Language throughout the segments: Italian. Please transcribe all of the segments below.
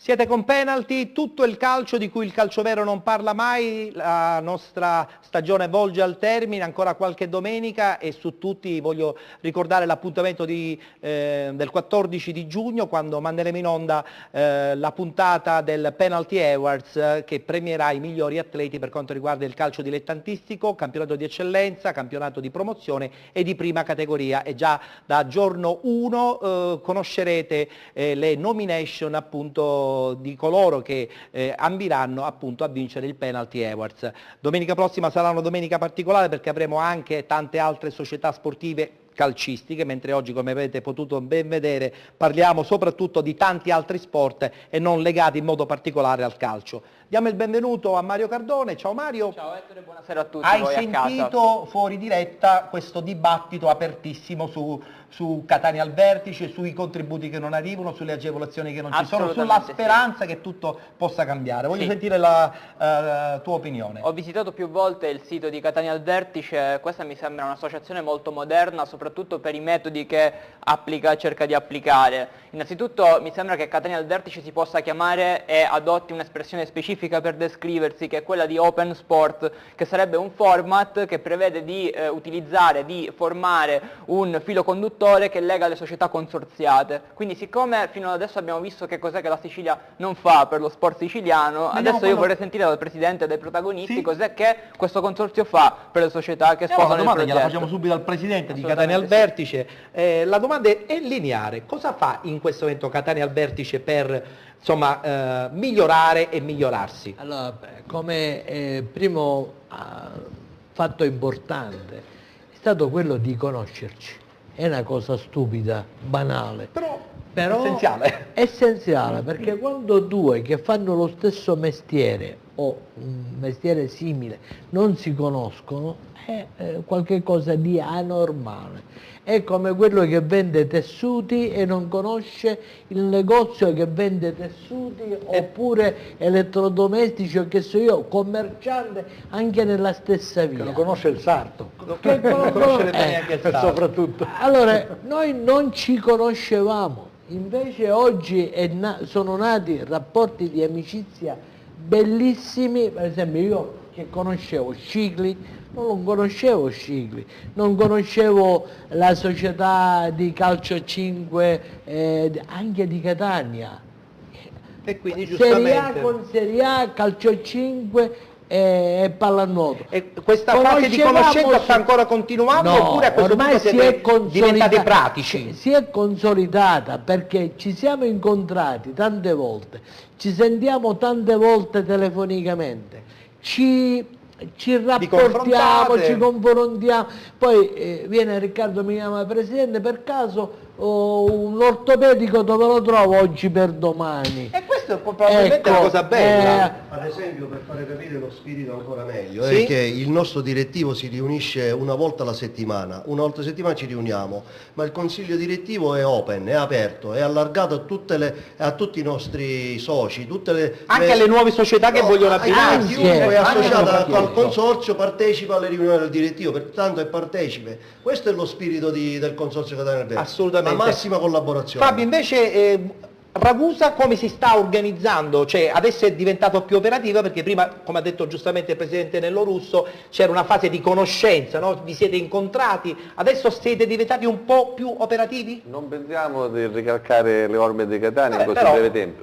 Siete con Penalty, tutto il calcio di cui il calcio vero non parla mai, la nostra stagione volge al termine, ancora qualche domenica e su tutti voglio ricordare l'appuntamento del 14 di giugno quando manderemo in onda la puntata del Penalty Awards che premierà i migliori atleti per quanto riguarda il calcio dilettantistico, campionato di eccellenza, campionato di promozione e di prima categoria e già da giorno 1 conoscerete le nomination appunto di coloro che ambiranno appunto a vincere il Penalty Awards. Domenica prossima sarà una domenica particolare perché avremo anche tante altre società sportive calcistiche, mentre oggi, come avete potuto ben vedere, parliamo soprattutto di tanti altri sport e non legati in modo particolare al calcio. Diamo il benvenuto a Mario Cardone. Ciao Mario. Ciao Ettore, buonasera a tutti. Hai sentito fuori diretta questo dibattito apertissimo su Catania al vertice, sui contributi che non arrivano, sulle agevolazioni che non ci sono, sulla speranza che tutto possa cambiare. Voglio sentire la tua opinione. Ho visitato più volte il sito di Catania al vertice, questa mi sembra un'associazione molto moderna, soprattutto per i metodi che cerca di applicare. Innanzitutto mi sembra che Catania al vertice si possa chiamare e adotti un'espressione specifica per descriversi, che è quella di Open Sport, che sarebbe un format che prevede di formare un filo conduttore che lega le società consorziate. Quindi siccome fino ad adesso abbiamo visto che cos'è che la Sicilia non fa per lo sport siciliano, adesso io vorrei sentire dal Presidente e dai protagonisti cos'è che questo consorzio fa per le società che sposano il progetto. La domanda gliela facciamo subito al Presidente di Catania al vertice. La domanda è lineare. Cosa fa in questo momento Catania al vertice per insomma, migliorare e migliorarsi? Allora, come primo fatto importante è stato quello di conoscerci. È una cosa stupida, banale, però essenziale, perché quando due che fanno lo stesso mestiere o un mestiere simile non si conoscono è qualcosa di anormale. È come quello che vende tessuti e non conosce il negozio che vende tessuti, oppure elettrodomestici o che so io, commerciante anche nella stessa via. Che non conosce il sarto. Che non conosce neanche il sarto. Soprattutto. Allora, noi non ci conoscevamo, invece oggi sono nati rapporti di amicizia bellissimi. Per esempio io che conoscevo Scicli, non conoscevo Scicli, non conoscevo la società di calcio 5 anche di Catania. E quindi Serie A giustamente con Serie A, calcio 5 e pallanuoto. E questa fase di conoscenza sta ancora continuando oppure a questo punto siete diventati pratici? Si è consolidata perché ci siamo incontrati tante volte, ci sentiamo tante volte telefonicamente, ci rapportiamo, ci confrontiamo, poi viene Riccardo, mi chiama Presidente, per caso un ortopedico dove lo trovo oggi per domani? E questo è probabilmente una cosa bella. Ad esempio, per fare capire lo spirito ancora meglio, è che il nostro direttivo si riunisce una volta alla settimana ci riuniamo, ma il consiglio direttivo è open, è aperto, è allargato a tutti i nostri soci, anche alle nuove società che vogliono abbinarsi. Chiunque è associato al consorzio partecipa alle riunioni del direttivo, pertanto è partecipe. Questo è lo spirito del consorzio Catania al vertice. Assolutamente. La massima collaborazione. Fabio, invece Ragusa come si sta organizzando? Cioè adesso è diventato più operativa perché prima, come ha detto giustamente il Presidente Nello Russo, c'era una fase di conoscenza, no? Vi siete incontrati, adesso siete diventati un po' più operativi? Non pensiamo di ricalcare le orme di Catania in questo breve tempo.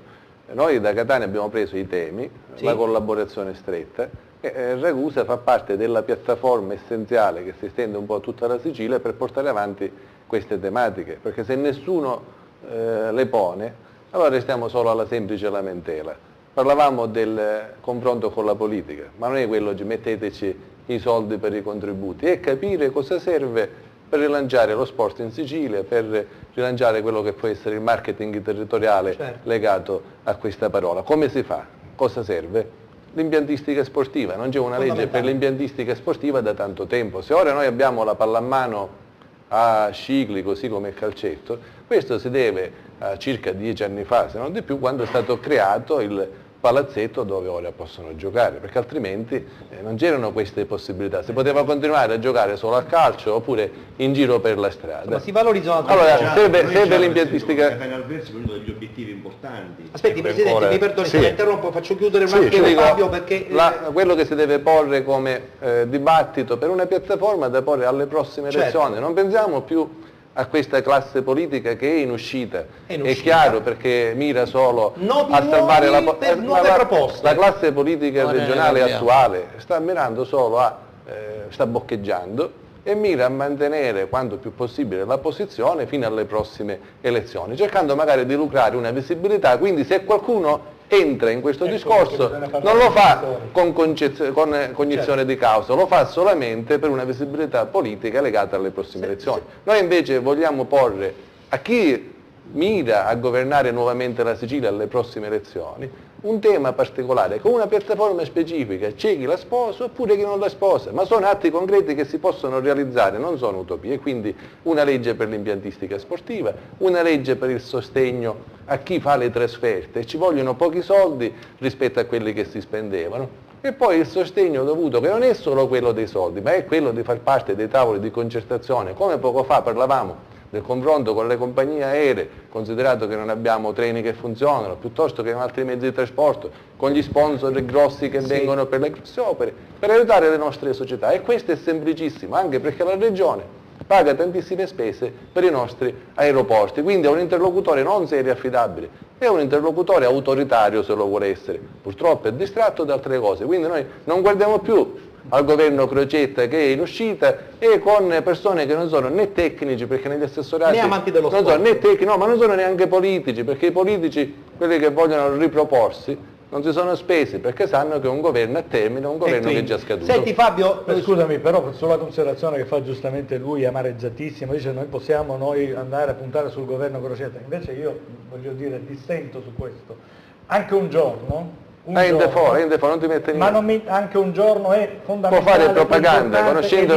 Noi da Catania abbiamo preso i temi, la collaborazione stretta, e Ragusa fa parte della piattaforma essenziale che si estende un po' a tutta la Sicilia per portare avanti queste tematiche, perché se nessuno le pone, allora restiamo solo alla semplice lamentela. Parlavamo del confronto con la politica, ma non è quello di metteteci i soldi per i contributi, è capire cosa serve per rilanciare lo sport in Sicilia, per rilanciare quello che può essere il marketing territoriale legato a questa parola. Come si fa? Cosa serve? L'impiantistica sportiva, non c'è una legge per l'impiantistica sportiva da tanto tempo. Se ora noi abbiamo la pallamano a Scicli, così come il calcetto, questo si deve a circa 10 anni fa, se non di più, quando è stato creato il palazzetto dove ora possono giocare, perché altrimenti non c'erano queste possibilità. Si poteva continuare a giocare solo a calcio oppure in giro per la strada. Ma si valorizzano altre Allora, serve l'impiantistica. Catania Albersi per uno degli obiettivi importanti. Aspetti Presidente, mi perdoni se Sì. la interrompo, faccio chiudere un Sì, attimo dico, Fabio perché... quello che si deve porre come dibattito per una piattaforma da porre alle prossime Certo. elezioni. Non pensiamo più a questa classe politica che è in uscita. È in È uscita. chiaro, perché mira solo Noti a salvare nuovi per nuove proposte. La classe politica Ora ne regionale parliamo. attuale sta mirando solo sta boccheggiando e mira a mantenere quanto più possibile la posizione fino alle prossime elezioni, cercando magari di lucrare una visibilità. Quindi se qualcuno entra in questo discorso non lo fa con cognizione di causa, lo fa solamente per una visibilità politica legata alle prossime elezioni. Noi invece vogliamo porre a chi mira a governare nuovamente la Sicilia alle prossime elezioni un tema particolare, con una piattaforma specifica. C'è chi la sposa oppure chi non la sposa, ma sono atti concreti che si possono realizzare, non sono utopie. Quindi una legge per l'impiantistica sportiva, una legge per il sostegno a chi fa le trasferte, ci vogliono pochi soldi rispetto a quelli che si spendevano, e poi il sostegno dovuto, che non è solo quello dei soldi, ma è quello di far parte dei tavoli di concertazione, come poco fa parlavamo del confronto con le compagnie aeree, considerato che non abbiamo treni che funzionano, piuttosto che altri mezzi di trasporto, con gli sponsor grossi che vengono per le grosse opere, per aiutare le nostre società. E questo è semplicissimo, anche perché la Regione paga tantissime spese per i nostri aeroporti, quindi è un interlocutore non serio e affidabile, è un interlocutore autoritario se lo vuole essere, purtroppo è distratto da altre cose. Quindi noi non guardiamo più al governo Crocetta che è in uscita e con persone che non sono né tecnici, perché negli assessorati Né amanti dello non sport. sono né tecnici, no, ma non sono neanche politici, perché i politici, quelli che vogliono riproporsi, non si sono spesi perché sanno che è un governo a termine, un governo che è già scaduto. Senti Fabio, Scusami, però sulla considerazione che fa giustamente lui, amareggiatissimo, dice noi possiamo andare a puntare sul governo Crocetta, invece io voglio dire dissento su questo. Anche un giorno, È in default, non ti mette ma niente. anche un giorno è fondamentale. Può fare propaganda, conoscendo,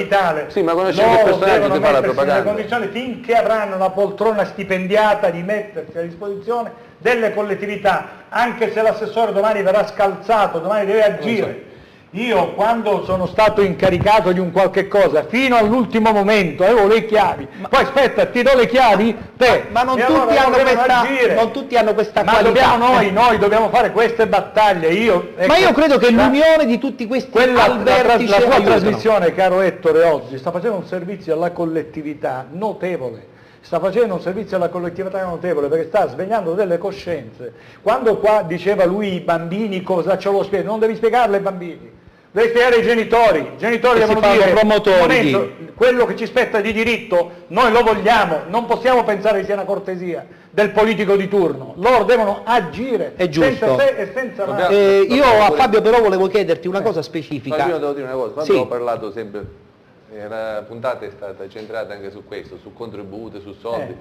sì, ma conoscendo il personaggio ti fa la propaganda. Nelle condizioni finché avranno una poltrona stipendiata di mettersi a disposizione delle collettività, anche se l'assessore domani verrà scalzato, domani deve agire. Io quando sono stato incaricato di un qualche cosa, fino all'ultimo momento avevo le chiavi, poi aspetta, ti do le chiavi, te. ma non E tutti, allora hanno dobbiamo agire. non tutti hanno questa Ma qualità. dobbiamo noi dobbiamo fare queste battaglie. Ma io credo che l'unione di tutti questi al vertice la sua aiutano. trasmissione, caro Ettore, oggi sta facendo un servizio alla collettività notevole. Sta facendo un servizio alla collettività notevole perché sta svegliando delle coscienze. Quando qua diceva lui i bambini cosa ce lo spiegano, non devi spiegarle ai bambini. Devi spiegare ai genitori, i genitori Che si devono fanno dire promotori "Momento, quello che ci spetta di diritto noi lo vogliamo, non possiamo pensare che sia una cortesia del politico di turno, loro devono agire È giusto. senza se e senza ma. Io a Fabio però volevo chiederti una cosa Ma specifica. io devo dire una cosa, quando Sì. ho parlato sempre, la puntata è stata centrata anche su questo, su contributi, su soldi.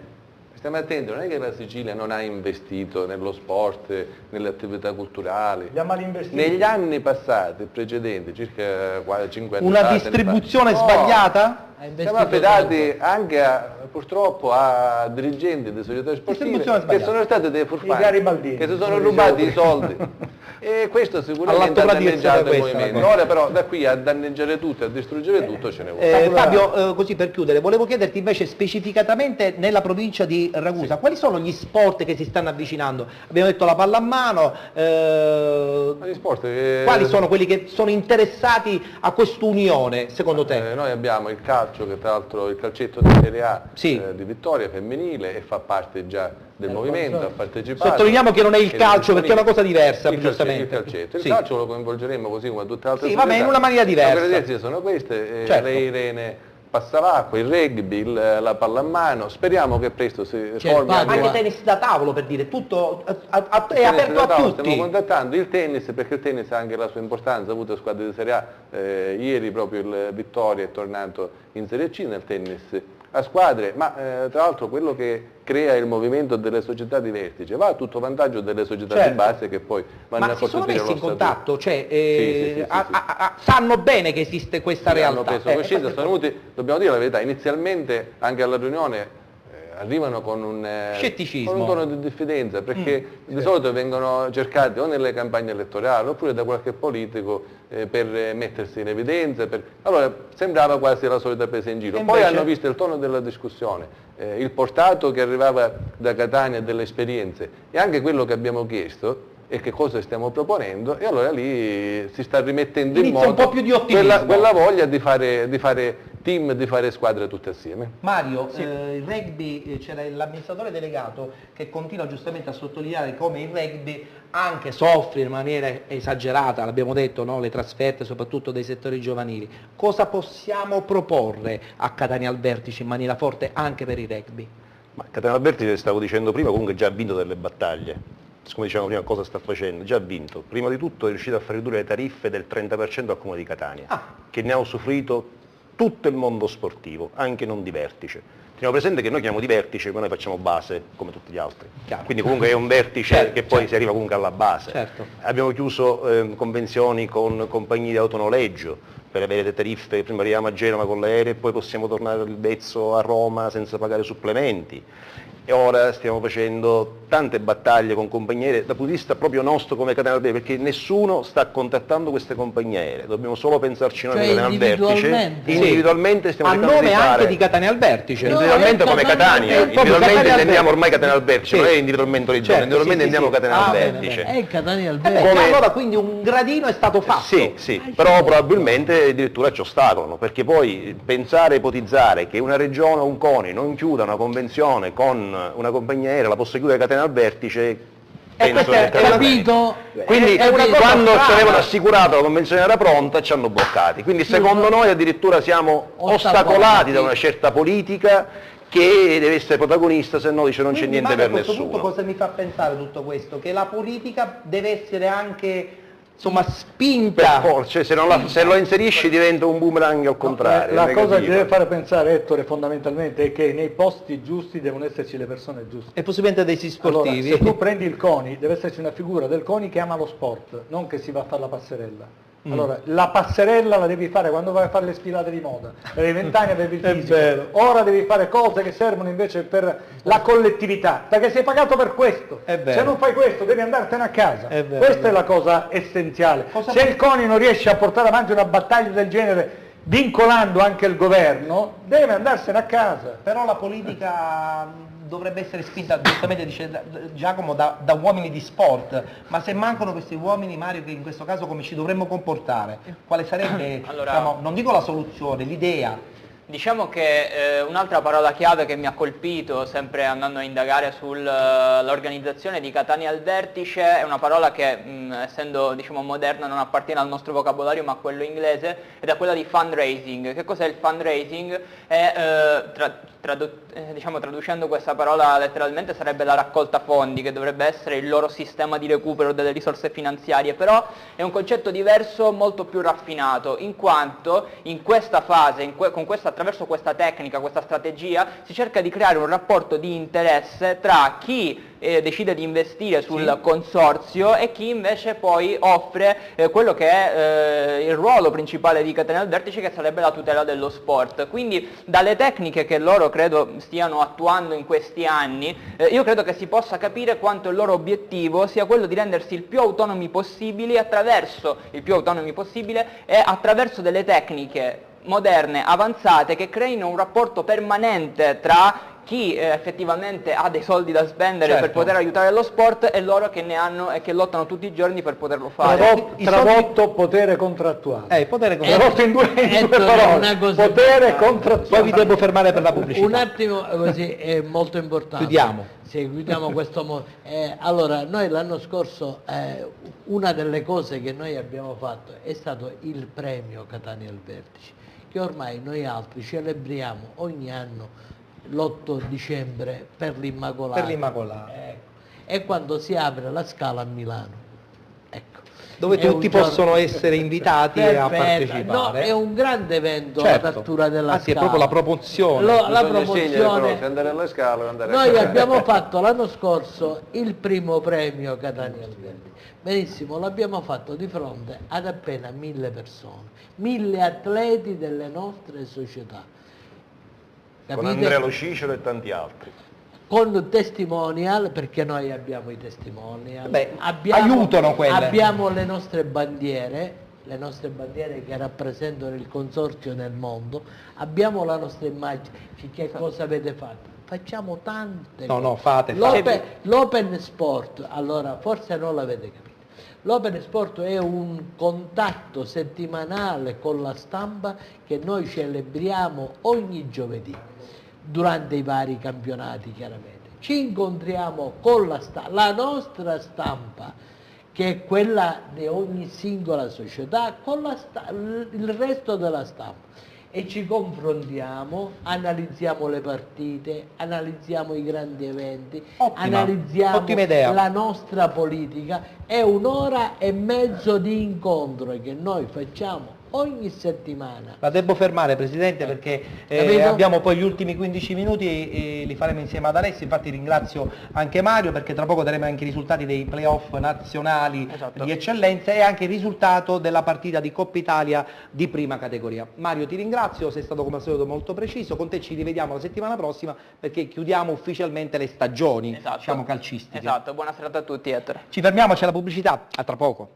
Stiamo attenti, non è che la Sicilia non ha investito nello sport, nelle attività culturali. Li ha mal investiti. Negli anni passati, precedenti, circa 5 anni Una fa, distribuzione no, sbagliata? siamo affidati anche purtroppo a dirigenti di società sportive Distribuzione che sbagliata. sono stati dei I furfanti, garibaldini, che si sono come rubati dicevo i soldi. E questo sicuramente ha All'atto gradizia danneggiato il questa, movimento. cosa. Ora però da qui a danneggiare tutto, a distruggere tutto ce ne vuole. Fabio, così per chiudere, volevo chiederti invece specificatamente nella provincia di Ragusa, quali sono gli sport che si stanno avvicinando? Abbiamo detto la pallamano, Gli sport, quali sono quelli che sono interessati a quest'unione, secondo te? noi abbiamo il calcio, che tra l'altro il calcetto di Serie A Sì. di Vittoria femminile e fa parte già del movimento, ha partecipato. Sottolineiamo che non è il Ed calcio perché è una cosa diversa, il giustamente. calcetto. Il Sì. calcio lo coinvolgeremo così come tutte le altre Sì, vabbè, società. in una maniera diversa. Le presenze sono queste, Certo. le Irene Passalacqua, il rugby, la pallamano, speriamo che presto si il formi Padova. Anche tennis da tavolo, per dire, tutto è tennis aperto da a tavola. tutti. Stiamo contattando il tennis perché il tennis ha anche la sua importanza, ha avuto squadre di Serie A, ieri proprio il Vittoria è tornato in Serie C nel tennis a squadre, ma tra l'altro quello che crea il movimento delle società di vertice va a tutto vantaggio delle società di Certo. base che poi vanno Ma a si sono costituire messi lo in statuto. contatto? Cioè, Sì. sanno bene che esiste questa Sì, hanno realtà? preso coscienza, sono venuti, dobbiamo dire la verità, inizialmente anche alla riunione arrivano con un scetticismo, con un tono di diffidenza, perché di solito vengono cercati o nelle campagne elettorali oppure da qualche politico per mettersi in evidenza, allora sembrava quasi la solita presa in giro. Poi hanno visto il tono della discussione, il portato che arrivava da Catania delle esperienze e anche quello che abbiamo chiesto e che cosa stiamo proponendo, e allora lì si sta rimettendo in moto un po' più di ottimismo. quella voglia di fare team, di fare squadre tutte assieme. Mario, il rugby, c'era l'amministratore delegato che continua giustamente a sottolineare come il rugby anche soffre in maniera esagerata, l'abbiamo detto, no? Le trasferte soprattutto dei settori giovanili. Cosa possiamo proporre a Catania al Vertice in maniera forte anche per il rugby? Ma Catania al Vertice, stavo dicendo prima, comunque già ha vinto delle battaglie. Come dicevamo prima, cosa sta facendo? Già ha vinto. Prima di tutto è riuscito a far ridurre le tariffe del 30% al Comune di Catania, che ne ha usufruito tutto il mondo sportivo, anche non di vertice. Teniamo presente che noi chiamiamo di vertice, ma noi facciamo base come tutti gli altri. Chiaro. Quindi comunque è un vertice che poi si arriva comunque alla base. Certo. Abbiamo chiuso convenzioni con compagnie di autonoleggio per avere le tariffe, prima arriviamo a Genova con l'aereo e poi possiamo tornare il vezzo a Roma senza pagare supplementi. E ora stiamo facendo tante battaglie con compagnie aeree dal punto di vista proprio nostro come Catania al Vertice, perché nessuno sta contattando queste compagnie aeree, dobbiamo solo pensarci noi come Catania al Vertice. Individualmente stiamo cercando di fare. A nome anche di Catania al Vertice. Individualmente come Catania, individualmente intendiamo ormai Catania al Vertice, Sì. non è individualmente originale, individualmente intendiamo Catania al Vertice. È Catania al Beh, Vertice. allora quindi un gradino è stato fatto. Sì, però probabilmente addirittura ci ostacolano, perché poi pensare, ipotizzare che una regione o un CONI non chiuda una convenzione con una compagnia aerea, la possa chiudere Catania al Vertice, penso che Capito? quindi è una cosa quando strana. ci avevano assicurato la convenzione era pronta ci hanno bloccati, quindi secondo noi addirittura siamo ostacolati da una certa politica che deve essere protagonista, se no dice non c'è Quindi, niente Mario, per a questo punto nessuno. cosa mi fa pensare tutto questo? Che la politica deve essere anche, insomma, spinta. Per forza, cioè, se lo inserisci diventa un boomerang al contrario. La è cosa che negativo. deve fare pensare Ettore fondamentalmente è che nei posti giusti devono esserci le persone giuste. E possibilmente dei sì Allora, sportivi. se tu prendi il CONI, deve esserci una figura del CONI che ama lo sport, non che si va a fare la passerella. Allora, la passerella la devi fare quando vai a fare le sfilate di moda, per 20 anni avevi il fisico, ora devi fare cose che servono invece per la collettività, perché sei pagato per questo, È vero. se non fai questo devi andartene a casa, È vero, questa è la cosa essenziale. Se il CONI non riesce a portare avanti una battaglia del genere vincolando anche il governo, deve andarsene a casa. Però la politica dovrebbe essere spinta, giustamente dice Giacomo, da uomini di sport, ma se mancano questi uomini, Mario, che in questo caso come ci dovremmo comportare? Quale sarebbe, Allora, diciamo, non dico la soluzione, l'idea? Diciamo che un'altra parola chiave che mi ha colpito, sempre andando a indagare sull'organizzazione di Catania al Vertice, è una parola che, essendo diciamo moderna, non appartiene al nostro vocabolario ma a quello inglese, ed è quella di fundraising. Che cos'è il fundraising? Diciamo, traducendo questa parola letteralmente sarebbe la raccolta fondi, che dovrebbe essere il loro sistema di recupero delle risorse finanziarie, però è un concetto diverso, molto più raffinato, in quanto in questa fase, attraverso questa tecnica, questa strategia, si cerca di creare un rapporto di interesse tra chi decide di investire sul consorzio e chi invece poi offre quello che è il ruolo principale di Catania al Vertice, che sarebbe la tutela dello sport. Quindi dalle tecniche che loro credo stiano attuando in questi anni, io credo che si possa capire quanto il loro obiettivo sia quello di rendersi il più autonomi possibile e attraverso delle tecniche moderne, avanzate, che creino un rapporto permanente tra chi effettivamente ha dei soldi da spendere per poter aiutare lo sport e loro che ne hanno e che lottano tutti i giorni per poterlo fare. Tradotto potere contrattuale. Potere contrattuale. Tradotto in due parole. Potere contrattuale. Poi vi devo fermare per la pubblicità. Un attimo, così è molto importante. Chiudiamo. Sì, chiudiamo questo. Allora, noi l'anno scorso una delle cose che noi abbiamo fatto è stato il premio Catania al Vertice, che ormai noi altri celebriamo ogni anno l'8 dicembre per l'Immacolata. Per l'Immacolata. Ecco. E quando si apre la Scala a Milano. Ecco. Dove È tutti un giorno- possono essere invitati a Perfetto. partecipare. No, è un grande evento Certo. l'apertura della Anzi, è Scala. proprio la promozione. La Bisogna scegliere promozione. però se andare alla Scala o andare a Noi Catania. abbiamo fatto l'anno scorso il primo premio Catania al Vertice. Benissimo, l'abbiamo fatto di fronte ad appena 1000 persone, 1000 atleti delle nostre società. Con Andrea Lo Cicero e tanti altri. Con testimonial, perché noi abbiamo i testimonial. Beh, aiutano quelle. Abbiamo le nostre bandiere che rappresentano il consorzio nel mondo, abbiamo la nostra immagine. Che cosa avete fatto? Facciamo tante cose. No, fate. L'open sport, allora forse non l'avete capito. L'open sport è un contatto settimanale con la stampa che noi celebriamo ogni giovedì durante i vari campionati, chiaramente. Ci incontriamo con la nostra stampa, che è quella di ogni singola società, con il resto della stampa, e ci confrontiamo, analizziamo le partite, analizziamo i grandi eventi, analizziamo la nostra politica. È 1 ora e mezzo di incontro che noi facciamo ogni settimana. La devo fermare, Presidente, perché abbiamo poi gli ultimi 15 minuti e li faremo insieme ad Alessio. Infatti ringrazio anche Mario, perché tra poco daremo anche i risultati dei playoff nazionali di eccellenza e anche il risultato della partita di Coppa Italia di prima categoria. Mario, ti ringrazio, sei stato come al solito molto preciso. Con te ci rivediamo la settimana prossima, perché chiudiamo ufficialmente le stagioni, diciamo, calcistiche. Esatto, buona serata a tutti, Ettore. Ci fermiamo, c'è la pubblicità, a tra poco.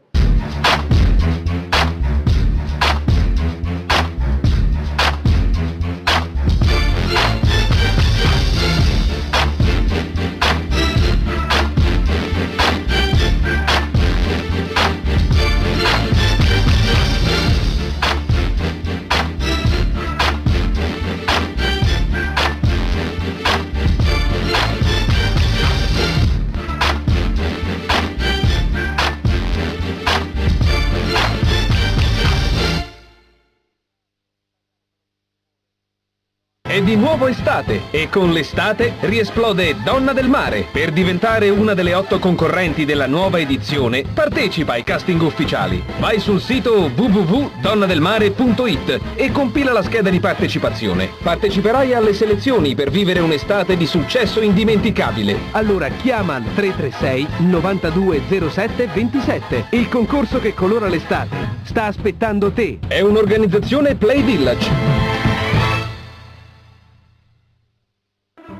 È di nuovo estate e con l'estate riesplode Donna del Mare. Per diventare una delle 8 concorrenti della nuova edizione, partecipa ai casting ufficiali. Vai sul sito www.donnadelmare.it e compila la scheda di partecipazione. Parteciperai alle selezioni per vivere un'estate di successo indimenticabile. Allora chiama al 336 9207 27. Il concorso che colora l'estate sta aspettando te. È un'organizzazione Play Village.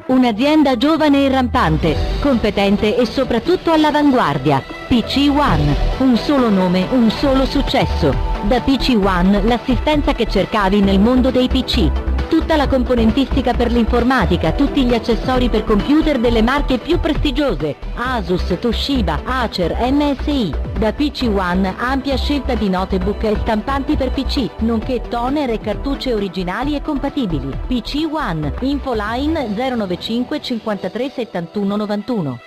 Un'azienda giovane e rampante, competente e soprattutto all'avanguardia. PC One, un solo nome, un solo successo. Da PC One l'assistenza che cercavi nel mondo dei PC. Tutta la componentistica per l'informatica, tutti gli accessori per computer delle marche più prestigiose. Asus, Toshiba, Acer, MSI. Da PC One ampia scelta di notebook e stampanti per PC, nonché toner e cartucce originali e compatibili. PC One, infoline 095 53 71 91.